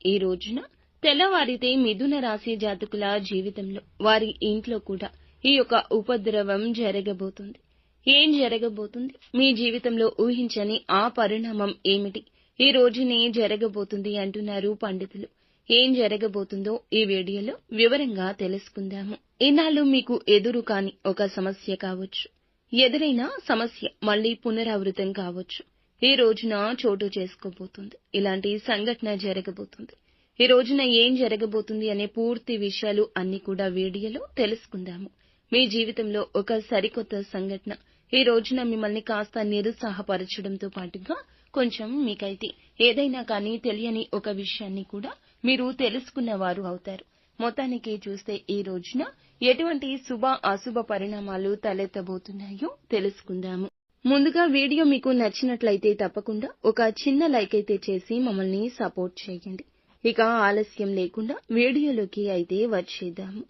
ఈ రోజున తెల్లవారితే మిథున రాశి జాతకుల జీవితంలో వారి ఇంట్లో కూడా ఈ యొక్క ఉపద్రవం జరగబోతుంది. ఏం జరగబోతుంది? మీ జీవితంలో ఊహించని ఆ పరిణామం ఏమిటి? ఈ రోజునే జరగబోతుంది అంటున్నారు పండితులు. ఏం జరగబోతుందో ఈ వీడియోలో వివరంగా తెలుసుకుందాము. ఇన్నాళ్ళు మీకు ఎదురు కాని ఒక సమస్య కావచ్చు, ఎదురైన సమస్య మళ్లీ పునరావృతం కావచ్చు, ఈ రోజున చోటు చేసుకోబోతుంది. ఇలాంటి సంఘటన జరగబోతుంది. ఈ రోజున ఏం జరగబోతుంది అనే పూర్తి విషయాలు అన్ని కూడా వీడియోలో తెలుసుకుందాము. మీ జీవితంలో ఒక సరికొత్త సంఘటన ఈ రోజున మిమ్మల్ని కాస్త నిరుత్సాహపరచడంతో పాటుగా కొంచెం మీకైతే ఏదైనా కానీ తెలియని ఒక విషయాన్ని కూడా మీరు తెలుసుకున్నవారు అవుతారు. మొత్తానికి చూస్తే ఈ రోజున ఎటువంటి శుభ అశుభ పరిణామాలు తలెత్తబోతున్నాయో తెలుసుకుందాము. ముందుగా వీడియో మీకు నచ్చినట్లయితే తప్పకుండా ఒక చిన్న లైక్ అయితే చేసి మమ్మల్ని సపోర్ట్ చేయండి. ఇక ఆలస్యం లేకుండా వీడియోలోకి అయితే వచ్చేద్దాము.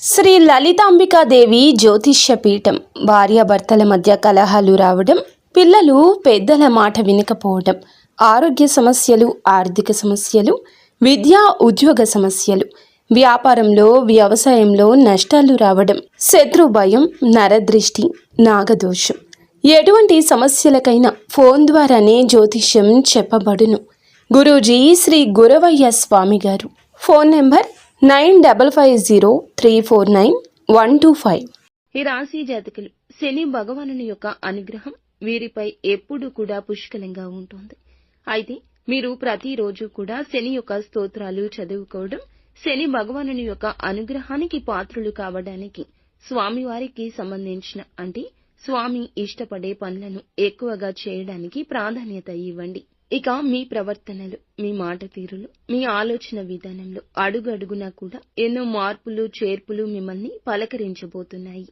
శ్రీ లలితాంబికాదేవి జ్యోతిష్య పీఠం. భార్యాభర్తల మధ్య కలహాలు రావడం, పిల్లలు పెద్దల మాట వినకపోవడం, ఆరోగ్య సమస్యలు, ఆర్థిక సమస్యలు, విద్యా ఉద్యోగ సమస్యలు, వ్యాపారంలో వ్యవసాయంలో నష్టాలు రావడం, శత్రు భయం, నరదృష్టి, నాగదోషం, ఎటువంటి సమస్యలకైనా ఫోన్ ద్వారానే జ్యోతిష్యం చెప్పబడును. గురూజీ శ్రీ గురవయ్య స్వామి గారు. Phone number 9503499125. ఈ రాశి జాతకులు శని భగవానుని యొక్క అనుగ్రహం వీరిపై ఎప్పుడూ కూడా పుష్కలంగా ఉంటుంది. అయితే మీరు ప్రతిరోజు కూడా శని యొక్క స్తోత్రాలు చదువుకోవడం, శని భగవానుని యొక్క అనుగ్రహానికి పాత్రులు కావడానికి స్వామివారికి సంబంధించిన అంటే స్వామి ఇష్టపడే పనులను ఎక్కువగా చేయడానికి ప్రాధాన్యత ఇవ్వండి. ఇక మీ ప్రవర్తనలు, మీ మాట తీరులు, మీ ఆలోచన విధానంలో అడుగడుగునా కూడా ఎన్నో మార్పులు చేర్పులు మిమ్మల్ని పలకరించబోతున్నాయి.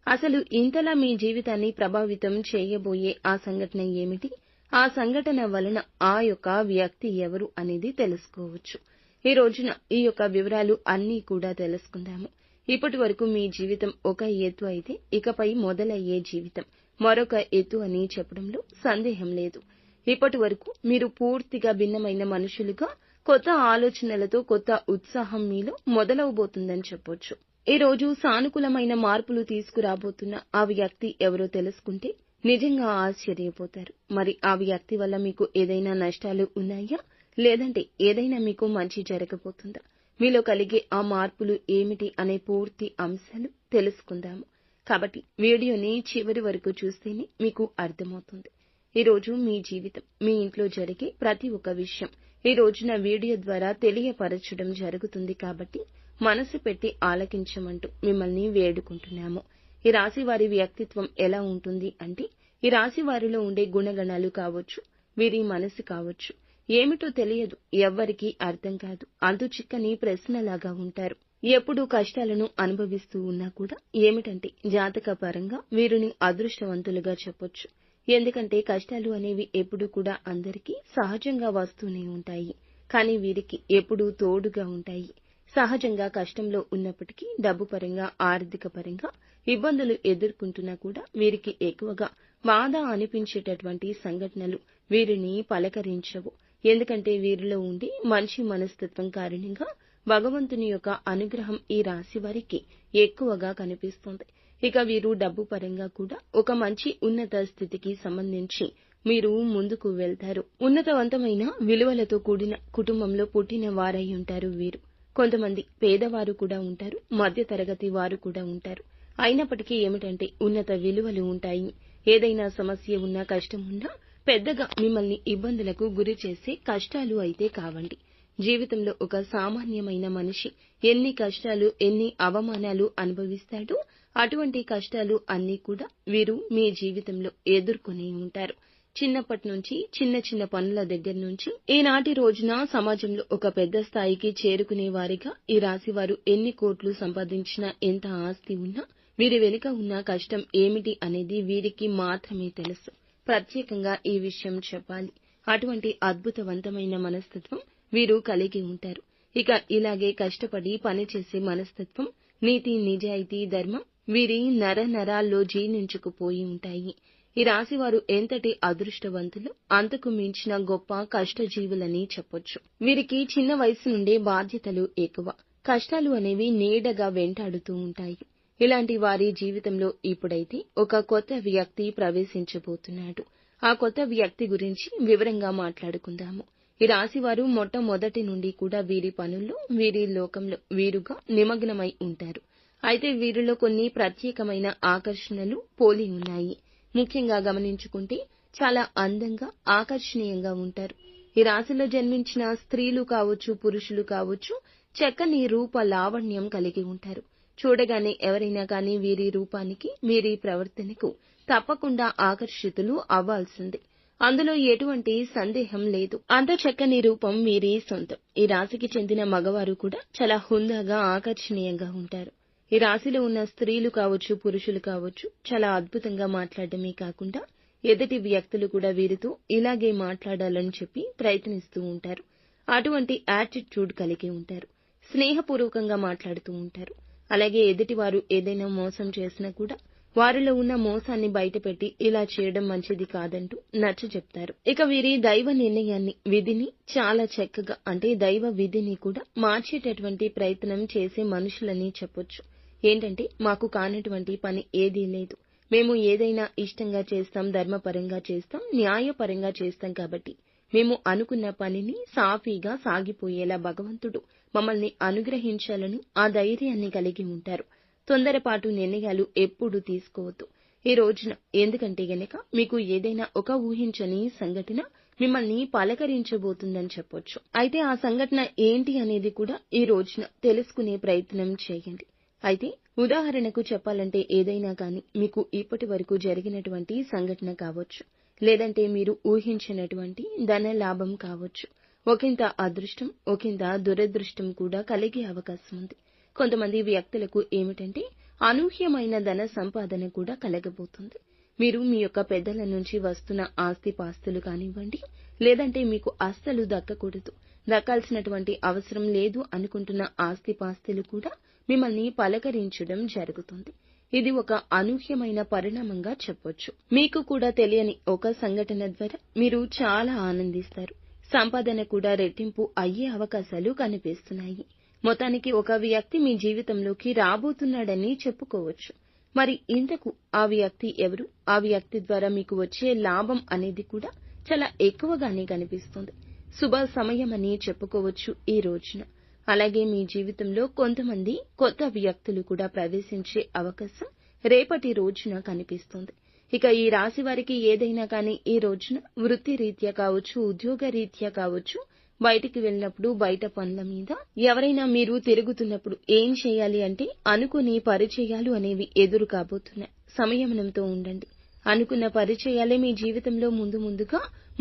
అసలు ఇంతలా మీ జీవితాన్ని ప్రభావితం చేయబోయే ఆ సంఘటన ఏమిటి? ఆ సంఘటన వలన ఆ యొక్క వ్యక్తి ఎవరు అనేది తెలుసుకోవచ్చు. ఈ రోజున ఈ యొక్క వివరాలు అన్నీ కూడా తెలుసుకుందాము. ఇప్పటి వరకు మీ జీవితం ఒక ఎత్తు అయితే ఇకపై మొదలయ్యే జీవితం మరొక ఎత్తు అని చెప్పడంలో సందేహం లేదు. ఇప్పటి వరకు మీరు పూర్తిగా భిన్నమైన మనుషులుగా కొత్త ఆలోచనలతో కొత్త ఉత్సాహం మీలో మొదలవబోతుందని చెప్పొచ్చు. ఈ రోజు సానుకూలమైన మార్పులు తీసుకురాబోతున్న ఆ వ్యక్తి ఎవరో తెలుసుకుంటే నిజంగా ఆశ్చర్యపోతారు. మరి ఆ వ్యక్తి వల్ల మీకు ఏదైనా నష్టాలు ఉన్నాయా, లేదంటే ఏదైనా మీకు మంచి జరగబోతుందా? మీలో కలిగే ఆ మార్పులు ఏమిటి అనే పూర్తి అంశాలు తెలుసుకుందాము. కాబట్టి వీడియోని చివరి వరకు చూస్తేనే మీకు అర్థమవుతుంది. ఈ రోజు మీ జీవితం, మీ ఇంట్లో జరిగే ప్రతి ఒక్క విషయం ఈ రోజున వీడియో ద్వారా తెలియపరచడం జరుగుతుంది. కాబట్టి మనసు పెట్టి ఆలకించమంటూ మిమ్మల్ని వేడుకుంటున్నాము. ఈ రాశి వారి వ్యక్తిత్వం ఎలా ఉంటుంది అంటే, ఈ రాశి వారిలో ఉండే గుణగణాలు కావచ్చు, వీరి మనసు కావచ్చు, ఏమిటో తెలియదు, ఎవ్వరికీ అర్థం కాదు, అంతు చిక్కని ప్రశ్నలాగా ఉంటారు. ఎప్పుడూ కష్టాలను అనుభవిస్తూ ఉన్నా కూడా ఏమిటంటే జాతక పరంగా వీరిని అదృష్టవంతులుగా చెప్పొచ్చు. ఎందుకంటే కష్టాలు అనేవి ఎప్పుడూ కూడా అందరికీ సహజంగా వస్తూనే ఉంటాయి. కానీ వీరికి ఎప్పుడూ తోడుగా ఉంటాయి. సహజంగా కష్టంలో ఉన్నప్పటికీ డబ్బు పరంగా, ఆర్థిక పరంగా ఇబ్బందులు ఎదుర్కొంటున్నా కూడా వీరికి ఎక్కువగా బాధ అనిపించేటటువంటి సంఘటనలు వీరిని పలకరించవు. ఎందుకంటే వీరిలో ఉండే మంచి మనస్తత్వం కారణంగా భగవంతుని యొక్క అనుగ్రహం ఈ రాశి వారికి ఎక్కువగా కనిపిస్తుంది. ఇక వీరు డబ్బు పరంగా కూడా ఒక మంచి ఉన్నత స్థితికి సంబంధించి మీరు ముందుకు వెళ్తారు. ఉన్నతవంతమైన విలువలతో కూడిన కుటుంబంలో పుట్టిన వారై ఉంటారు వీరు. కొంతమంది పేదవారు కూడా ఉంటారు, మధ్య తరగతి వారు కూడా ఉంటారు. అయినప్పటికీ ఏమిటంటే ఉన్నత విలువలు ఉంటాయి. ఏదైనా సమస్య ఉన్నా, కష్టం ఉన్నా పెద్దగా మిమ్మల్ని ఇబ్బందులకు గురి చేసే కష్టాలు అయితే కావండి. జీవితంలో ఒక సామాన్యమైన మనిషి ఎన్ని కష్టాలు, ఎన్ని అవమానాలు అనుభవిస్తాడో అటువంటి కష్టాలు అన్నీ కూడా వీరు మీ జీవితంలో ఎదుర్కొని ఉంటారు. చిన్నప్పటి నుంచి చిన్న చిన్న పనుల దగ్గర నుంచి ఈనాటి రోజున సమాజంలో ఒక పెద్ద స్థాయికి చేరుకునే వారిగా ఈ రాశివారు ఎన్ని కోట్లు సంపాదించినా, ఎంత ఆస్తి ఉన్నా వీరి వెనుక ఉన్న కష్టం ఏమిటి అనేది వీరికి మాత్రమే తెలుసు. ప్రత్యేకంగా ఈ విషయం చెప్పాలి. అటువంటి అద్భుతవంతమైన మనస్తత్వం వీరు కలిగి ఉంటారు. ఇక ఇలాగే కష్టపడి పనిచేసే మనస్తత్వం, నీతి, నిజాయితీ, ధర్మం వీరి నర నరాల్లో జీర్ణించుకుపోయి ఉంటాయి. ఈ రాశి వారు ఎంతటి అదృష్టవంతులు, అంతకు మించిన గొప్ప కష్టజీవులని చెప్పొచ్చు. వీరికి చిన్న వయసు నుండే బాధ్యతలు ఎక్కువ, కష్టాలు అనేవి నీడగా వెంటాడుతూ ఉంటాయి. ఇలాంటి వారి జీవితంలో ఇప్పుడైతే ఒక కొత్త వ్యక్తి ప్రవేశించబోతున్నాడు. ఆ కొత్త వ్యక్తి గురించి వివరంగా మాట్లాడుకుందాము. ఈ రాశివారు మొట్టమొదటి నుండి కూడా వీరి పనుల్లో, వీరి లోకంలో వీరుగా నిమగ్నమై ఉంటారు. అయితే వీరిలో కొన్ని ప్రత్యేకమైన ఆకర్షణలు పోలి ఉన్నాయి. ముఖ్యంగా గమనించుకుంటే చాలా అందంగా, ఆకర్షణీయంగా ఉంటారు. ఈ రాశిలో జన్మించిన స్త్రీలు కావచ్చు, పురుషులు కావచ్చు, చక్కని రూప లావణ్యం కలిగి ఉంటారు. చూడగానే ఎవరైనా కానీ వీరి రూపానికి, వీరి ప్రవర్తనకు తప్పకుండా ఆకర్షితులు అవ్వాల్సిందే. అందులో ఎటువంటి సందేహం లేదు. అంత చక్కని రూపం వీరి సొంతం. ఈ రాశికి చెందిన మగవారు కూడా చాలా హుందాగా, ఆకర్షణీయంగా ఉంటారు. ఈ రాశిలో ఉన్న స్త్రీలు కావచ్చు, పురుషులు కావచ్చు, చాలా అద్భుతంగా మాట్లాడటమే కాకుండా ఎదుటి వ్యక్తులు కూడా వీరితో ఇలాగే మాట్లాడాలని చెప్పి ప్రయత్నిస్తూ ఉంటారు. అటువంటి యాటిట్యూడ్ కలిగి ఉంటారు. స్నేహపూర్వకంగా మాట్లాడుతూ ఉంటారు. అలాగే ఎదుటివారు ఏదైనా మోసం చేసినా కూడా వారిలో ఉన్న మోసాన్ని బయటపెట్టి ఇలా చేయడం మంచిది కాదంటూ నచ్చజెప్తారు. ఇక వీరి దైవ నిర్ణయాన్ని, విధిని చాలా చక్కగా, అంటే దైవ విధిని కూడా మార్చేటటువంటి ప్రయత్నం చేసే మనుషులని చెప్పొచ్చు. ఏంటంటే, మాకు కానటువంటి పని ఏదీ లేదు, మేము ఏదైనా ఇష్టంగా చేస్తాం, ధర్మపరంగా చేస్తాం, న్యాయపరంగా చేస్తాం, కాబట్టి మేము అనుకున్న పనిని సాఫీగా సాగిపోయేలా భగవంతుడు మమ్మల్ని అనుగ్రహించాలని ఆ ధైర్యాన్ని కలిగి ఉంటారు. తొందరపాటు నిర్ణయాలు ఎప్పుడూ తీసుకోవద్దు ఈ రోజున. ఎందుకంటే గనక మీకు ఏదైనా ఒక ఊహించని సంఘటన మిమ్మల్ని పలకరించబోతుందని చెప్పొచ్చు. అయితే ఆ సంఘటన ఏంటి అనేది కూడా ఈ రోజున తెలుసుకునే ప్రయత్నం చేయండి. అయితే ఉదాహరణకు చెప్పాలంటే, ఏదైనా కానీ మీకు ఇప్పటి వరకు జరిగినటువంటి సంఘటన కావచ్చు, లేదంటే మీరు ఊహించినటువంటి ధన లాభం కావచ్చు. ఒకంత అదృష్టం, ఒకంత దురదృష్టం కూడా కలిగే అవకాశం ఉంది. కొంతమంది వ్యక్తులకు ఏమిటంటే, అనూహ్యమైన ధన సంపాదన కూడా కలగబోతుంది. మీరు మీ యొక్క పెద్దల నుంచి వస్తున్న ఆస్తిపాస్తులు కానివ్వండి, లేదంటే మీకు అస్సలు దక్కకూడదు, దక్కాల్సినటువంటి అవసరం లేదు అనుకుంటున్న ఆస్తిపాస్తులు కూడా మిమ్మల్ని పలకరించడం జరుగుతుంది. ఇది ఒక అనూహ్యమైన పరిణామంగా చెప్పొచ్చు. మీకు కూడా తెలియని ఒక సంఘటన ద్వారా మీరు చాలా ఆనందిస్తారు. సంపాదన కూడా రెట్టింపు అయ్యే అవకాశాలు కనిపిస్తున్నాయి. మొత్తానికి ఒక వ్యక్తి మీ జీవితంలోకి రాబోతున్నాడని చెప్పుకోవచ్చు. మరి ఇంతకు ఆ వ్యక్తి ఎవరు? ఆ వ్యక్తి ద్వారా మీకు వచ్చే లాభం అనేది కూడా చాలా ఎక్కువగానే కనిపిస్తుంది. శుభ సమయం అని చెప్పుకోవచ్చు ఈ రోజున. అలాగే మీ జీవితంలో కొంతమంది కొత్త వ్యక్తులు కూడా ప్రవేశించే అవకాశం రేపటి రోజున కనిపిస్తుంది. ఇక ఈ రాశి వారికి ఏదైనా కానీ ఈ రోజున వృత్తి రీత్యా కావచ్చు, ఉద్యోగ రీత్యా కావచ్చు, బయటికి వెళ్ళినప్పుడు, బయట పనుల మీద ఎవరైనా మీరు తిరుగుతున్నప్పుడు ఏం చేయాలి అంటే, అనుకుని పరిచయాలు అనేవి ఎదురు కాబోతున్నాయి. సంయమనంతో ఉండండి. అనుకున్న పరిచయాలే మీ జీవితంలో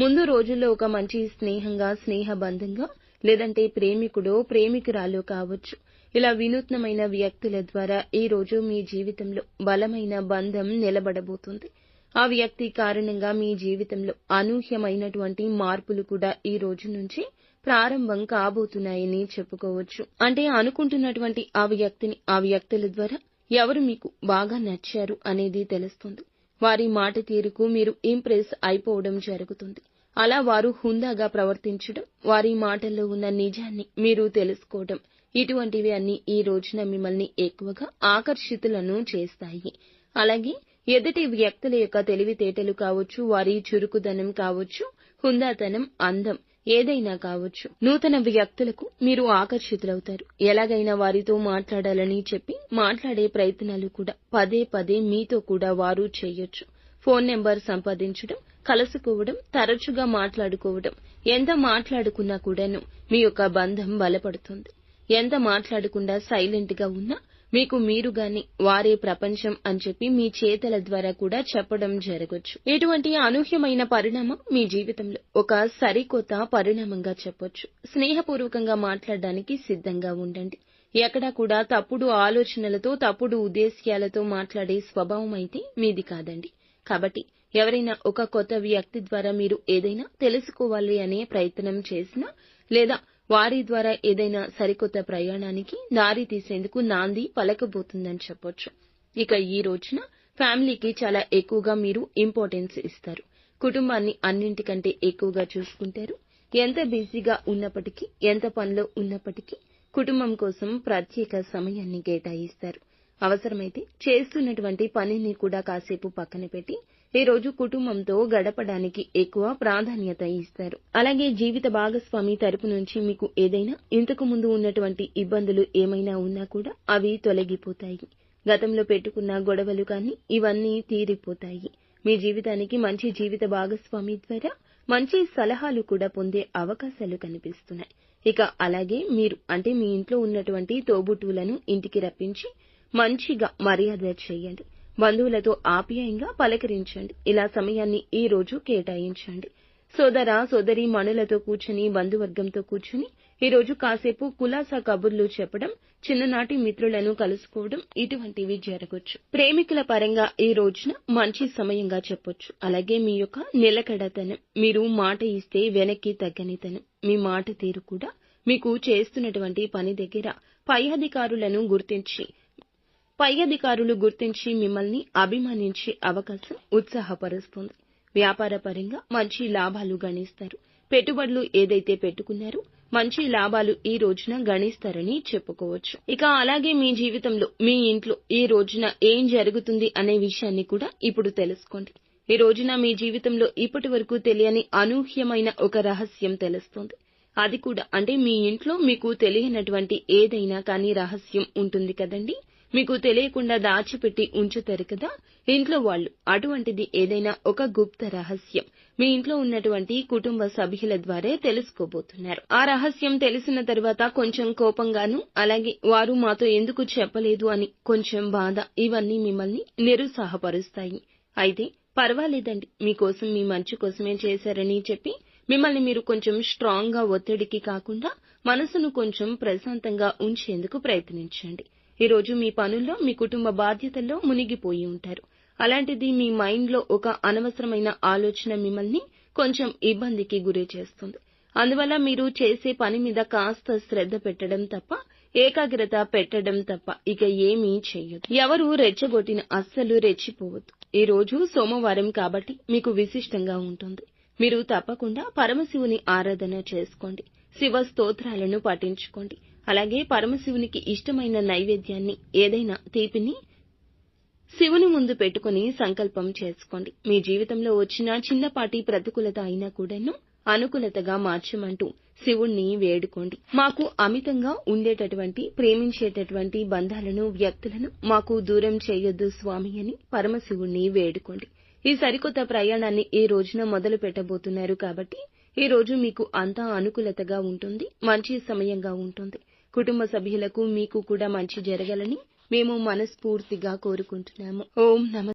ముందు రోజుల్లో ఒక మంచి స్నేహంగా, స్నేహబంధంగా, లేదంటే ప్రేమికుడో ప్రేమికురాలో కావచ్చు. ఇలా వినూత్నమైన వ్యక్తుల ద్వారా ఈ రోజు మీ జీవితంలో బలమైన బంధం నిలబడబోతుంది. ఆ వ్యక్తి కారణంగా మీ జీవితంలో అనూహ్యమైనటువంటి మార్పులు కూడా ఈ రోజు నుంచి ప్రారంభం కాబోతున్నాయని చెప్పుకోవచ్చు. అంటే అనుకుంటున్నటువంటి ఆ వ్యక్తిని, ఆ వ్యక్తుల ద్వారా ఎవరు మీకు బాగా నచ్చారు అనేది తెలుస్తుంది. వారి మాట తీరుకు మీరు ఇంప్రెస్ అయిపోవడం జరుగుతుంది. అలా వారు హుందాగా ప్రవర్తించడం, వారి మాటల్లో ఉన్న నిజాన్ని మీరు తెలుసుకోవడం, ఇటువంటివి అన్ని ఈ రోజున మిమ్మల్ని ఎక్కువగా ఆకర్షితులను చేస్తాయి. అలాగే ఎదుటి వ్యక్తుల యొక్క తెలివితేటలు కావచ్చు, వారి చురుకుదనం కావచ్చు, హుందాతనం, అందం ఏదైనా కావచ్చు. నూతన వ్యక్తులకు మీరు ఆకర్షితులవుతారు. ఎలాగైనా వారితో మాట్లాడాలని చెప్పి మాట్లాడే ప్రయత్నాలు కూడా పదే పదే మీతో కూడా వారు చేయొచ్చు. ఫోన్ నెంబర్ సంపాదించడం, కలుసుకోవడం, తరచుగా మాట్లాడుకోవడం, ఎంత మాట్లాడుకున్నా కూడాను మీ యొక్క బంధం బలపడుతుంది. ఎంత మాట్లాడకుండా సైలెంట్ గా ఉన్నా మీకు మీరుగానే వారే ప్రపంచం అని చెప్పి మీ చేతల ద్వారా కూడా చెప్పడం జరగొచ్చు. ఇటువంటి అనూహ్యమైన పరిణామం మీ జీవితంలో ఒక సరికొత్త పరిణామంగా చెప్పొచ్చు. స్నేహపూర్వకంగా మాట్లాడడానికి సిద్ధంగా ఉండండి. ఎక్కడా కూడా తప్పుడు ఆలోచనలతో, తప్పుడు ఉద్దేశ్యాలతో మాట్లాడే స్వభావం అయితే మీది కాదండి. కాబట్టి ఎవరైనా ఒక కొత్త వ్యక్తి ద్వారా మీరు ఏదైనా తెలుసుకోవాలి అనే ప్రయత్నం చేసినా, లేదా వారి ద్వారా ఏదైనా సరికొత్త ప్రయాణానికి దారి తీసేందుకు నాంది పలకబోతుందని చెప్పొచ్చు. ఇక ఈ రోజున ఫ్యామిలీకి చాలా ఎక్కువగా మీరు ఇంపార్టెన్స్ ఇస్తారు. కుటుంబాన్ని అన్నింటికంటే ఎక్కువగా చూసుకుంటారు. ఎంత బిజీగా ఉన్నప్పటికీ, ఎంత పనిలో ఉన్నప్పటికీ కుటుంబం కోసం ప్రత్యేక సమయాన్ని కేటాయిస్తారు. అవసరమైతే చేస్తున్నటువంటి పనిని కూడా కాసేపు పక్కన పెట్టి ఈ రోజు కుటుంబంతో గడపడానికి ఎక్కువ ప్రాధాన్యత ఇస్తారు. అలాగే జీవిత భాగస్వామి తరపు నుంచి మీకు ఏదైనా ఇంతకు ముందు ఉన్నటువంటి ఇబ్బందులు ఏమైనా ఉన్నా కూడా అవి తొలగిపోతాయి. గతంలో పెట్టుకున్న గొడవలు కానీ ఇవన్నీ తీరిపోతాయి. మీ జీవితానికి మంచి జీవిత భాగస్వామి ద్వారా మంచి సలహాలు కూడా పొందే అవకాశాలు కనిపిస్తున్నాయి. ఇక అలాగే మీరు అంటే మీ ఇంట్లో ఉన్నటువంటి తోబుట్టువులను ఇంటికి రప్పించి మంచిగా మర్యాద చేయండి. బంధువులతో ఆప్యాయంగా పలకరించండి. ఇలా సమయాన్ని ఈ రోజు కేటాయించండి. సోదర సోదరి మణులతో కూర్చుని బంధువర్గంతో కూర్చుని ఈ రోజు కాసేపు కులాసా కబుర్లు చెప్పడం, చిన్ననాటి మిత్రులను కలుసుకోవడం ఇటువంటివి జరగొచ్చు. ప్రేమికుల పరంగా ఈ రోజున మంచి సమయంగా చెప్పొచ్చు. అలాగే మీ యొక్క నిలకడతనం, మీరు మాట ఇస్తే వెనక్కి తగ్గనితనం, మీ మాట తీరు కూడా మీకు చేస్తున్నటువంటి పని దగ్గర పై అధికారులు గుర్తించి మిమ్మల్ని అభిమానించే అవకాశం ఉత్సాహపరుస్తుంది. వ్యాపార పరంగా మంచి లాభాలు గణిస్తారు. పెట్టుబడులు ఏదైతే పెట్టుకున్నారో మంచి లాభాలు ఈ రోజున గణిస్తారని చెప్పుకోవచ్చు. ఇక అలాగే మీ జీవితంలో మీ ఇంట్లో ఈ రోజున ఏం జరుగుతుంది అనే విషయాన్ని కూడా ఇప్పుడు తెలుసుకోండి. ఈ రోజున మీ జీవితంలో ఇప్పటి వరకు తెలియని అనూహ్యమైన ఒక రహస్యం తెలుస్తుంది. అది కూడా అంటే మీ ఇంట్లో మీకు తెలియనటువంటి ఏదైనా కానీ రహస్యం ఉంటుంది కదండి. మీకు తెలియకుండా దాచిపెట్టి ఉంచుతారు కదా ఇంట్లో వాళ్ళు. అటువంటిది ఏదైనా ఒక గుప్త రహస్యం మీ ఇంట్లో ఉన్నటువంటి కుటుంబ సభ్యుల ద్వారా తెలుసుకోబోతున్నారు. ఆ రహస్యం తెలిసిన తర్వాత కొంచెం కోపంగాను, అలాగే వారు మాతో ఎందుకు చెప్పలేదు అని కొంచెం బాధ, ఇవన్నీ మిమ్మల్ని నిరుత్సాహపరుస్తాయి. అయితే పర్వాలేదండి, మీకోసం మీ మంచి కోసమే చేశారని చెప్పి మిమ్మల్ని మీరు కొంచెం స్ట్రాంగ్ గా ఒత్తిడికి కాకుండా మనసును కొంచెం ప్రశాంతంగా ఉంచేందుకు ప్రయత్నించండి. ఈ రోజు మీ పనుల్లో మీ కుటుంబ బాధ్యతల్లో మునిగిపోయి ఉంటారు. అలాంటిది మీ మైండ్ లో ఒక అనవసరమైన ఆలోచన మిమ్మల్ని కొంచెం ఇబ్బందికి గురి చేస్తుంది. అందువల్ల మీరు చేసే పని మీద కాస్త శ్రద్ధ పెట్టడం తప్ప, ఏకాగ్రత పెట్టడం తప్ప ఇక ఏమీ చెయ్యదు. ఎవరు రెచ్చగొట్టిన అస్సలు రెచ్చిపోవద్దు. ఈ రోజు సోమవారం కాబట్టి మీకు విశిష్టంగా ఉంటుంది. మీరు తప్పకుండా పరమశివుని ఆరాధన చేసుకోండి. శివ స్తోత్రాలను పఠించుకోండి. అలాగే పరమశివునికి ఇష్టమైన నైవేద్యాన్ని ఏదైనా తీపిని శివుని ముందు పెట్టుకుని సంకల్పం చేసుకోండి. మీ జీవితంలో వచ్చిన చిన్నపాటి ప్రతికూలత అయినా కూడాను అనుకూలతగా మార్చమంటూ శివుణ్ణి వేడుకోండి. మాకు అమితంగా ఉండేటటువంటి ప్రేమించేటటువంటి బంధాలను, వ్యక్తులను మాకు దూరం చేయొద్దు స్వామి అని పరమశివుణ్ణి వేడుకోండి. ఈ సరికొత్త ప్రయాణాన్ని ఈ రోజున మొదలు పెట్టబోతున్నారు కాబట్టి ఈ రోజు మీకు అంతా అనుకూలతగా ఉంటుంది. మంచి సమయంగా ఉంటుంది. కుటుంబ సభ్యులకు మీకు కూడా మంచి జరగాలని మేము మనస్ఫూర్తిగా కోరుకుంటున్నాము. ఓం నమః